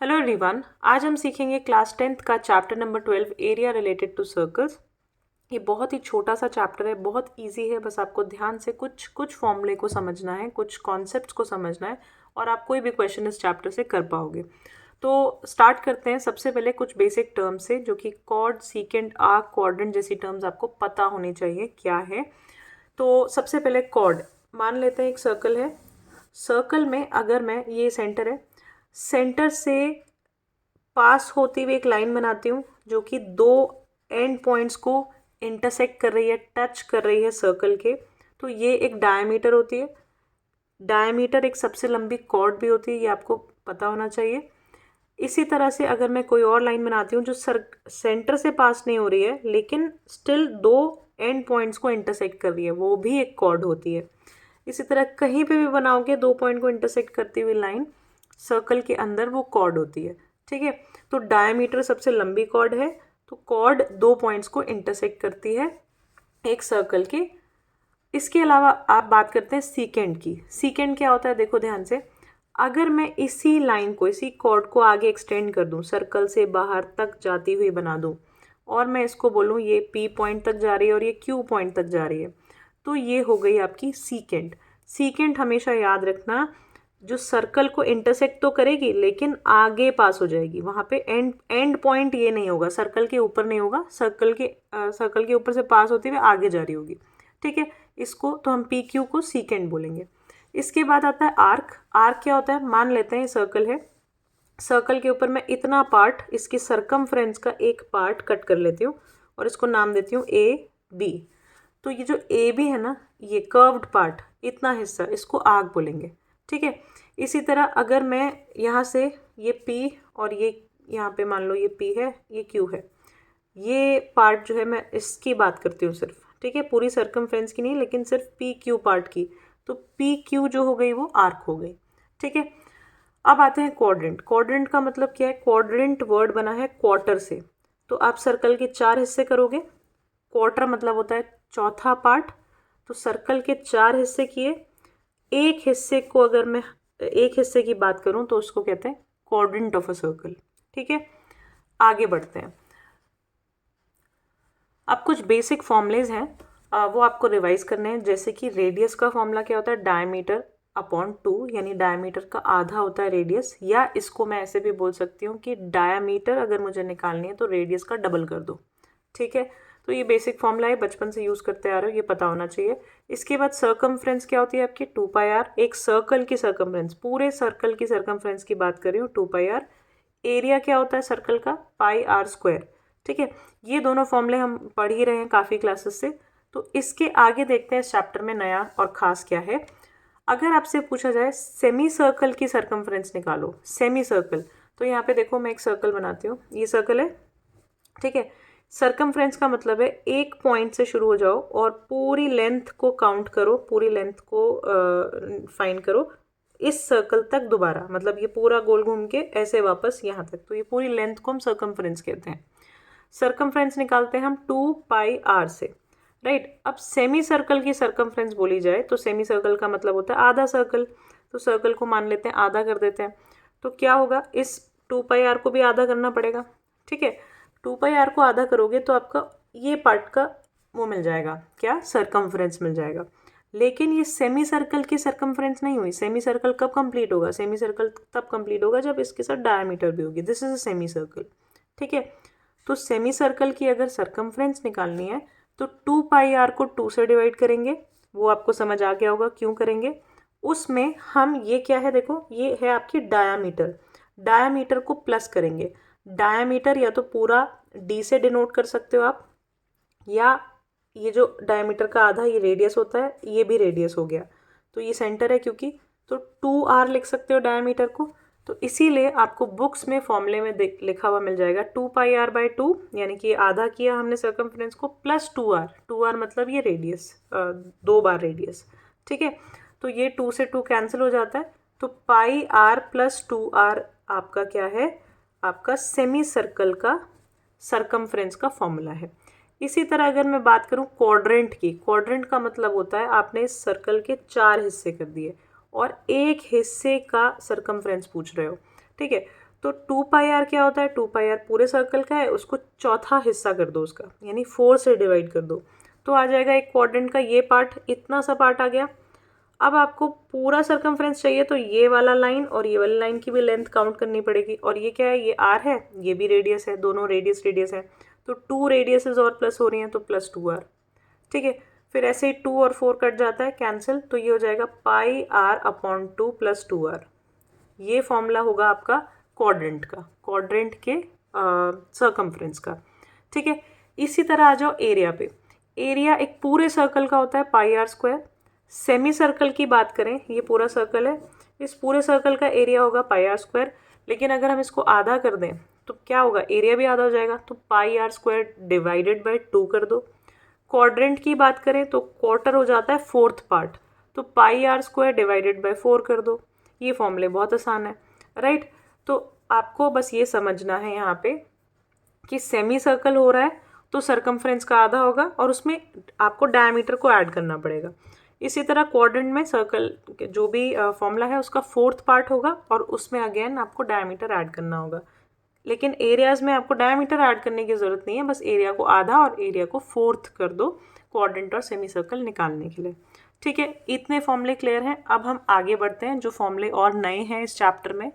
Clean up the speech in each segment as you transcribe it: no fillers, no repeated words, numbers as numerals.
Hello everyone, आज हम सीखेंगे क्लास 10th का chapter number 12 area related to circles. ये बहुत ही छोटा सा चैप्टर है, बहुत इजी है। बस आपको ध्यान से कुछ कुछ फॉर्मूले को समझना है, कुछ कॉन्सेप्ट्स को समझना है और आप कोई भी क्वेश्चन इस चैप्टर से कर पाओगे। तो स्टार्ट करते हैं सबसे पहले कुछ बेसिक टर्म्स से, जो कि कॉर्ड, सीकेंट, आर्क, क्वाड्रेंट जैसी टर्म्स आपको पता होनी चाहिए क्या है। तो सबसे पहले कॉर्ड, मान लेते हैं एक सर्कल है। सर्कल में अगर मैं, ये सेंटर है, सेंटर से पास होती हुई एक लाइन बनाती हूँ जो कि दो एंड पॉइंट्स को इंटरसेक्ट कर रही है, टच कर रही है सर्कल के, तो ये एक डायमीटर होती है। डायमीटर एक सबसे लंबी कॉर्ड भी होती है, ये आपको पता होना चाहिए। इसी तरह से अगर मैं कोई और लाइन बनाती हूँ जो सेंटर से पास नहीं हो रही है लेकिन स्टिल दो एंड पॉइंट्स को इंटरसेक्ट कर रही है, वो भी एक कॉर्ड होती है। इसी तरह कहीं पे भी बनाओगे दो पॉइंट को इंटरसेक्ट करती हुई लाइन सर्कल के अंदर, वो कॉर्ड होती है। ठीक है, तो डायमीटर सबसे लंबी कॉर्ड है, तो कॉर्ड दो पॉइंट्स को इंटरसेक्ट करती है एक सर्कल के। इसके अलावा आप बात करते हैं सीकेंड की। सीकेंड क्या होता है, देखो ध्यान से। अगर मैं इसी लाइन को, इसी कॉर्ड को आगे एक्सटेंड कर दूं, सर्कल से बाहर तक जाती हुई बना दूं, और मैं इसको बोलूं ये पी पॉइंट तक जा रही है और ये क्यू पॉइंट तक जा रही है, तो ये हो गई आपकी सीकेंड। सीकेंड हमेशा याद रखना, जो सर्कल को इंटरसेक्ट तो करेगी लेकिन आगे पास हो जाएगी, वहाँ पे एंड पॉइंट ये नहीं होगा, सर्कल के ऊपर नहीं होगा, सर्कल के ऊपर से पास होती हुई आगे जा रही होगी। ठीक है, इसको तो हम पी क्यू को सीकेंड बोलेंगे। इसके बाद आता है आर्क। आर्क क्या होता है, मान लेते हैं सर्कल है, सर्कल के ऊपर मैं इतना पार्ट, इसकी सरकमफ्रेंस का एक पार्ट कट कर लेती हूँ और इसको नाम देती हूँ ए बी। तो ये जो ए बी है ना, ये कर्व्ड पार्ट, इतना हिस्सा, इसको आर्क बोलेंगे। ठीक है, इसी तरह अगर मैं यहाँ से ये पी और ये यहाँ पे मान लो ये पी है, ये क्यू है, ये पार्ट जो है मैं इसकी बात करती हूँ सिर्फ। ठीक है, पूरी सरकमफ्रेंस की नहीं, लेकिन सिर्फ पी क्यू पार्ट की, तो पी क्यू जो हो गई वो आर्क हो गई। ठीक है, अब आते हैं क्वाड्रेंट। क्वाड्रेंट का मतलब क्या है, क्वाड्रेंट वर्ड बना है क्वार्टर से, तो आप सर्कल के चार हिस्से करोगे। क्वार्टर मतलब होता है चौथा पार्ट, तो सर्कल के चार हिस्से किए, एक हिस्से को अगर मैं, एक हिस्से की बात करूं तो उसको कहते हैं क्वाड्रेंट ऑफ अ सर्कल। ठीक है, आगे बढ़ते हैं। अब कुछ बेसिक फॉर्मूलेज हैं, वो आपको रिवाइज करने हैं। जैसे कि रेडियस का फॉर्मूला क्या होता है, डायमीटर अपॉन 2, यानी डायमीटर का आधा होता है रेडियस, या इसको मैं ऐसे भी बोल सकती हूँ कि डायमीटर अगर मुझे निकालनी है तो रेडियस का डबल कर दो। ठीक है, तो ये बेसिक फॉर्मूला है, बचपन से यूज़ करते आ रहे हो, ये पता होना चाहिए। इसके बाद सर्कमफ्रेंस क्या होती है आपकी, 2πr। एक सर्कल की सर्कमफ्रेंस, पूरे सर्कल की सर्कमफ्रेंस की बात कर रही हूँ, 2πr। एरिया क्या होता है सर्कल का, πr²। ठीक है, ये दोनों फॉर्मूले हम पढ़ ही रहे हैं काफ़ी क्लासेस से। तो इसके आगे देखते हैं इस चैप्टर में नया और ख़ास क्या है। अगर आपसे पूछा जाए सेमी सर्कल की सर्कमफ्रेंस निकालो, सेमी सर्कल, तो यहाँ पे देखो मैं एक सर्कल बनाती हूँ, ये सर्कल है। ठीक है, सर्कमफ्रेंस का मतलब है एक पॉइंट से शुरू हो जाओ और पूरी लेंथ को काउंट करो, पूरी लेंथ को फाइंड करो इस सर्कल तक दोबारा, मतलब ये पूरा गोल घूम के ऐसे वापस यहाँ तक, तो ये पूरी लेंथ को हम सर्कमफ्रेंस कहते हैं। सर्कमफ्रेंस निकालते हैं हम 2πr से। राइट, अब सेमी सर्कल की सर्कमफ्रेंस बोली जाए तो सेमी सर्कल का मतलब होता है आधा सर्कल, तो सर्कल को मान लेते हैं आधा कर देते हैं, तो क्या होगा, इस 2πr को भी आधा करना पड़ेगा। ठीक है, 2πr को आधा करोगे तो आपका ये पार्ट का वो मिल जाएगा, क्या, सर्कमफ्रेंस मिल जाएगा। लेकिन ये सेमी सर्कल की सर्कमफ्रेंस नहीं हुई। सेमी सर्कल कब कंप्लीट होगा, सेमी सर्कल तब कंप्लीट होगा जब इसके साथ डायमीटर भी होगी, this is a semi circle. ठीक है, तो सेमी सर्कल की अगर सर्कमफ्रेंस निकालनी है तो 2πr को 2 से डिवाइड करेंगे, वो आपको समझ आ गया होगा क्यों करेंगे। उसमें हम, ये क्या है देखो, ये है आपकी डायामीटर, डायामीटर को प्लस करेंगे। डायामीटर या तो पूरा d से डिनोट कर सकते हो आप, या ये जो डायमीटर का आधा ये रेडियस होता है, ये भी रेडियस हो गया, तो ये सेंटर है क्योंकि, तो 2r लिख सकते हो डायमीटर को। तो इसीलिए आपको बुक्स में फॉर्मूले में लिखा हुआ मिल जाएगा 2πr/2, यानी कि आधा किया हमने सर्कमफ्रेंस को, प्लस 2r, 2r मतलब ये रेडियस, दो बार रेडियस। ठीक है, तो ये 2 से 2 कैंसिल हो जाता है, तो πr + 2r आपका क्या है, आपका सेमी सर्कल का सर्कमफ्रेंस का फॉर्मूला है। इसी तरह अगर मैं बात करूं क्वाड्रेंट की, क्वाड्रेंट का मतलब होता है आपने इस सर्कल के 4 हिस्से कर दिए और एक हिस्से का सर्कमफ्रेंस पूछ रहे हो। ठीक है, तो 2πr क्या होता है, 2πr पूरे सर्कल का है, उसको चौथा हिस्सा कर दो उसका, यानी 4 से डिवाइड कर दो, तो आ जाएगा एक क्वाड्रेंट का ये पार्ट, इतना सा पार्ट आ गया। अब आपको पूरा सर्कमफ्रेंस चाहिए तो ये वाला लाइन और ये वाली लाइन की भी लेंथ काउंट करनी पड़ेगी, और ये क्या है, ये r है, ये भी रेडियस है, दोनों रेडियस है, तो 2 रेडियसेस और प्लस हो रही हैं तो +2r। ठीक है, फिर ऐसे ही 2 और 4 कट जाता है कैंसिल, तो ये हो जाएगा πr/2 + 2r। ये फॉर्मूला होगा आपका क्वाड्रेंट का, क्वाड्रेंट के सर्कमफ्रेंस का। ठीक है, इसी तरह आ जाओ एरिया पे। एरिया एक पूरे सर्कल का होता है πr²। सेमी सर्कल की बात करें, ये पूरा सर्कल है, इस पूरे सर्कल का एरिया होगा πr², लेकिन अगर हम इसको आधा कर दें तो क्या होगा, एरिया भी आधा हो जाएगा, तो πr² डिवाइडेड बाई 2 कर दो। क्वाड्रेंट की बात करें तो क्वार्टर हो जाता है 4th पार्ट, तो πr² डिवाइडेड बाई 4 कर दो। ये फॉर्मूले बहुत आसान है, राइट। तो आपको बस ये समझना है यहाँ पे कि सेमी सर्कल हो रहा है तो सरकमफ्रेंस का आधा होगा और उसमें आपको डायमीटर को ऐड करना पड़ेगा। इसी तरह क्वाड्रेंट में सर्कल जो भी फॉर्मूला है उसका 4th पार्ट होगा और उसमें अगेन आपको डायमीटर ऐड करना होगा। लेकिन एरियाज़ में आपको डायमीटर ऐड करने की ज़रूरत नहीं है, बस एरिया को आधा और एरिया को 4th कर दो क्वाड्रेंट और सेमी सर्कल निकालने के लिए। ठीक है, इतने फॉर्मूले क्लियर हैं। अब हम आगे बढ़ते हैं, जो फॉर्मूले और नए हैं इस चैप्टर में।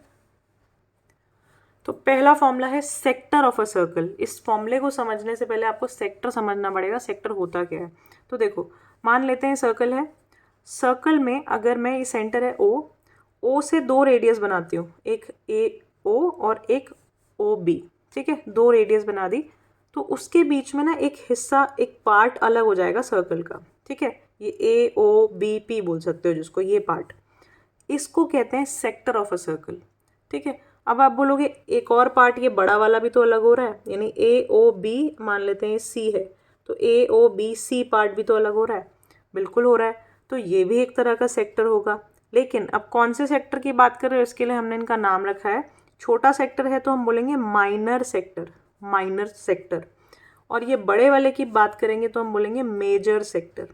तो पहला फॉर्मूला है सेक्टर ऑफ अ सर्कल। इस फॉर्मूले को समझने से पहले आपको सेक्टर समझना पड़ेगा, सेक्टर होता क्या है। तो देखो, मान लेते हैं सर्कल है, सर्कल में अगर मैं, ये सेंटर है ओ से 2 रेडियस बनाती हूँ, एक AO और एक OB। ठीक है, 2 रेडियस बना दी, तो उसके बीच में ना एक हिस्सा, एक पार्ट अलग हो जाएगा सर्कल का। ठीक है, ये AOBP बोल सकते हो जिसको, ये पार्ट, इसको कहते हैं सेक्टर ऑफ अ सर्कल। ठीक है, अब आप बोलोगे एक और पार्ट ये बड़ा वाला भी तो अलग हो रहा है, यानी AOB मान लेते हैं C है, तो AOBC पार्ट भी तो अलग हो रहा है, बिल्कुल हो रहा है, तो ये भी एक तरह का सेक्टर होगा। लेकिन अब कौन से सेक्टर की बात कर रहे हो, इसके लिए हमने इनका नाम रखा है, छोटा सेक्टर है तो हम बोलेंगे माइनर सेक्टर, माइनर सेक्टर, और ये बड़े वाले की बात करेंगे तो हम बोलेंगे मेजर सेक्टर।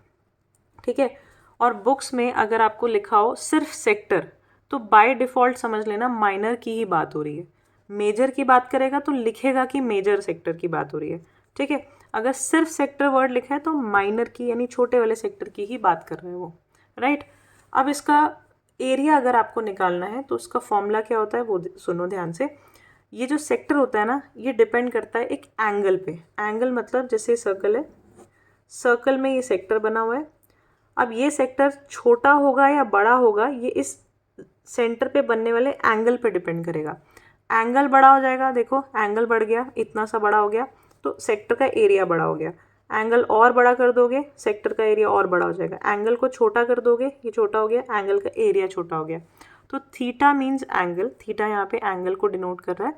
ठीक है, और बुक्स में अगर आपको लिखा हो सिर्फ सेक्टर तो बाय डिफ़ॉल्ट समझ लेना माइनर की ही बात हो रही है। मेजर की बात करेगा तो लिखेगा कि मेजर सेक्टर की बात हो रही है। ठीक है, अगर सिर्फ सेक्टर वर्ड लिखा है तो माइनर की यानी छोटे वाले सेक्टर की ही बात कर रहे हैं वो, राइट। अब इसका एरिया अगर आपको निकालना है तो उसका फॉर्मूला क्या होता है वो सुनो ध्यान से। ये जो सेक्टर होता है ना, ये डिपेंड करता है एक एंगल पे। एंगल मतलब जैसे सर्कल है, सर्कल में ये सेक्टर बना हुआ है, अब ये सेक्टर छोटा होगा या बड़ा होगा ये इस सेंटर पे बनने वाले एंगल पे डिपेंड करेगा। एंगल बड़ा हो जाएगा, देखो एंगल बढ़ गया, इतना सा बड़ा हो गया, तो सेक्टर का एरिया बड़ा हो गया। एंगल और बड़ा कर दोगे, सेक्टर का एरिया और बड़ा हो जाएगा। एंगल को छोटा कर दोगे, ये छोटा हो गया, एंगल का एरिया छोटा हो गया। तो थीटा मीन्स एंगल, थीटा यहाँ पे एंगल को डिनोट कर रहा है।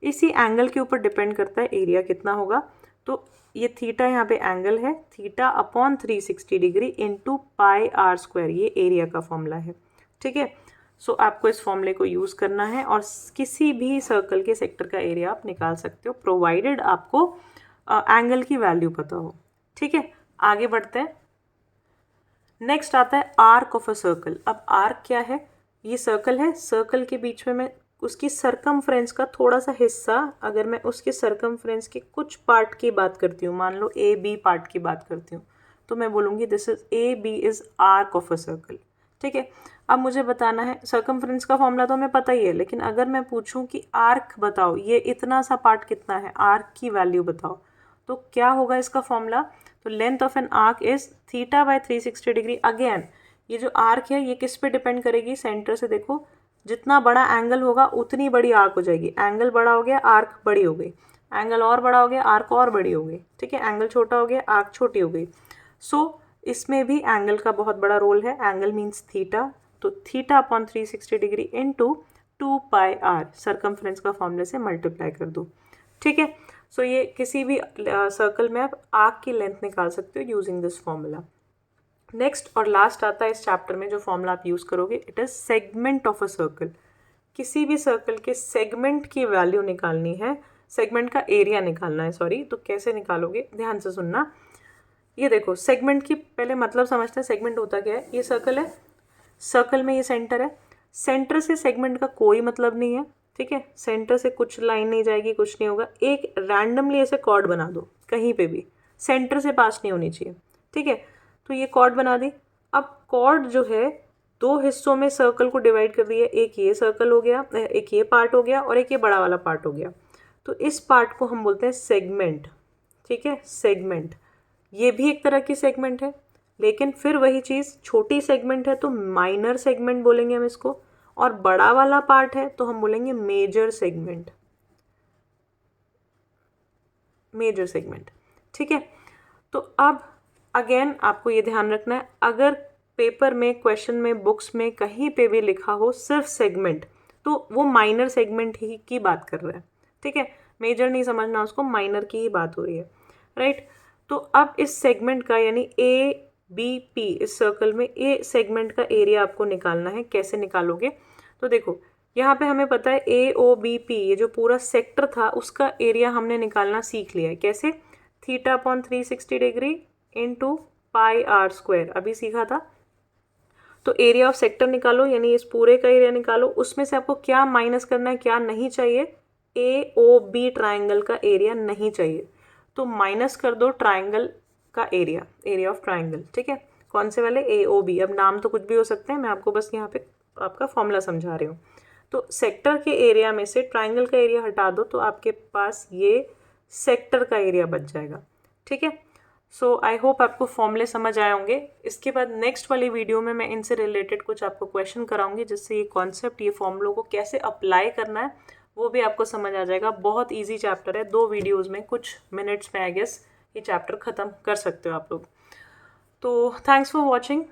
इसी एंगल के ऊपर डिपेंड करता है एरिया कितना होगा। तो ये थीटा यहाँ पे एंगल है, theta upon 360 degree into πr², ये एरिया का फॉर्मूला है। ठीक है, सो आपको इस फॉर्मूले को यूज़ करना है और किसी भी सर्कल के सेक्टर का एरिया आप निकाल सकते हो, प्रोवाइडेड आपको एंगल की वैल्यू पता हो। ठीक है, आगे बढ़ते हैं। नेक्स्ट आता है आर्क ऑफ अ सर्कल। अब आर्क क्या है, ये सर्कल है, सर्कल के बीच में मैं उसकी सरकमफ्रेंस का थोड़ा सा हिस्सा, अगर मैं उसके सरकमफ्रेंस के कुछ पार्ट की बात करती हूँ, मान लो AB पार्ट की बात करती हूँ, तो मैं बोलूँगी this is AB is arc of a circle. ठीक है, अब मुझे बताना है, सरकमफ्रेंस का फॉर्मूला तो हमें पता ही है, लेकिन अगर मैं पूछूं कि आर्क बताओ, ये इतना सा पार्ट कितना है, आर्क की वैल्यू बताओ, तो क्या होगा इसका फॉर्मूला। तो length of an arc is theta by 360 degree. Again ये जो आर्क है ये किस पे डिपेंड करेगी, सेंटर से देखो, जितना बड़ा एंगल होगा उतनी बड़ी आर्क हो जाएगी। एंगल बड़ा हो गया, आर्क बड़ी हो गई, एंगल और बड़ा हो गया, आर्क और बड़ी हो गई। ठीक है, एंगल छोटा हो गया, आर्क छोटी हो गई। सो इसमें भी एंगल का बहुत बड़ा रोल है। एंगल मीन्स थीटा, तो theta upon 360 degree into 2πr, circumference का फॉर्मूले से मल्टीप्लाई कर दो। ठीक है, सो ये किसी भी सर्कल में आप आर्क की लेंथ निकाल सकते हो यूजिंग दिस फॉर्मूला। नेक्स्ट और लास्ट आता है इस चैप्टर में जो फॉर्मूला आप यूज़ करोगे, it is segment of a circle. किसी भी सर्कल के सेगमेंट की वैल्यू निकालनी है, सेगमेंट का एरिया निकालना है, सॉरी, तो कैसे निकालोगे ध्यान से सुनना। ये देखो, सेगमेंट की पहले मतलब समझते हैं, सेगमेंट होता क्या है। ये सर्कल है, सर्कल में ये सेंटर है, सेंटर से सेगमेंट का कोई मतलब नहीं है। ठीक है, सेंटर से कुछ लाइन नहीं जाएगी, कुछ नहीं होगा, एक रैंडमली ऐसे कॉर्ड बना दो कहीं पे भी, सेंटर से पास नहीं होनी चाहिए, ठीक है। तो ये कॉर्ड बना दी। अब कॉर्ड जो है दो हिस्सों में सर्कल को डिवाइड कर दिया, एक ये सर्कल हो गया, एक ये पार्ट हो गया और एक ये बड़ा वाला पार्ट हो गया। तो इस पार्ट को हम बोलते हैं सेगमेंट, ठीक है, सेगमेंट। ये भी एक तरह की सेगमेंट है, लेकिन फिर वही चीज़, छोटी सेगमेंट है तो माइनर सेगमेंट बोलेंगे हम इसको, और बड़ा वाला पार्ट है तो हम बोलेंगे मेजर सेगमेंट, मेजर सेगमेंट, ठीक है। तो अब अगेन आपको ये ध्यान रखना है, अगर पेपर में, क्वेश्चन में, बुक्स में कहीं पे भी लिखा हो सिर्फ सेगमेंट, तो वो माइनर सेगमेंट ही की बात कर रहा है, ठीक है। मेजर नहीं समझना उसको, माइनर की ही बात हो रही है, राइट। तो अब इस सेगमेंट का यानी ए बी पी, इस सर्कल में ए सेगमेंट का एरिया आपको निकालना है। कैसे निकालोगे? तो देखो यहाँ पे हमें पता है ए ओ बी पी, ये जो पूरा सेक्टर था उसका एरिया हमने निकालना सीख लिया है। कैसे? Theta upon 360 degree into pi R square, अभी सीखा था। तो एरिया ऑफ सेक्टर निकालो, यानी इस पूरे का एरिया निकालो। उसमें से आपको क्या माइनस करना है, क्या नहीं चाहिए? ए ओ बी ट्राइंगल का एरिया नहीं चाहिए, तो माइनस कर दो ट्राइंगल का एरिया, एरिया ऑफ ट्राइंगल, ठीक है। कौन से वाले? ए ओ बी। अब नाम तो कुछ भी हो सकते हैं, मैं आपको बस यहाँ पे आपका फॉर्मूला समझा रही हूँ। तो सेक्टर के एरिया में से ट्राइंगल का एरिया हटा दो, तो आपके पास ये सेक्टर का एरिया बच जाएगा, ठीक है। सो आई होप आपको फॉर्मूले समझ आए होंगे। इसके बाद नेक्स्ट वाली वीडियो में मैं इनसे रिलेटेड कुछ आपको क्वेश्चन कराऊंगी, जिससे ये कॉन्सेप्ट, ये फॉर्मूलों को कैसे अप्लाई करना है वो भी आपको समझ आ जाएगा। बहुत ईजी चैप्टर है, 2 वीडियोज़ में, कुछ मिनट्स में आई गेस ये चैप्टर ख़त्म कर सकते हो आप लोग। तो थैंक्स फॉर वॉचिंग।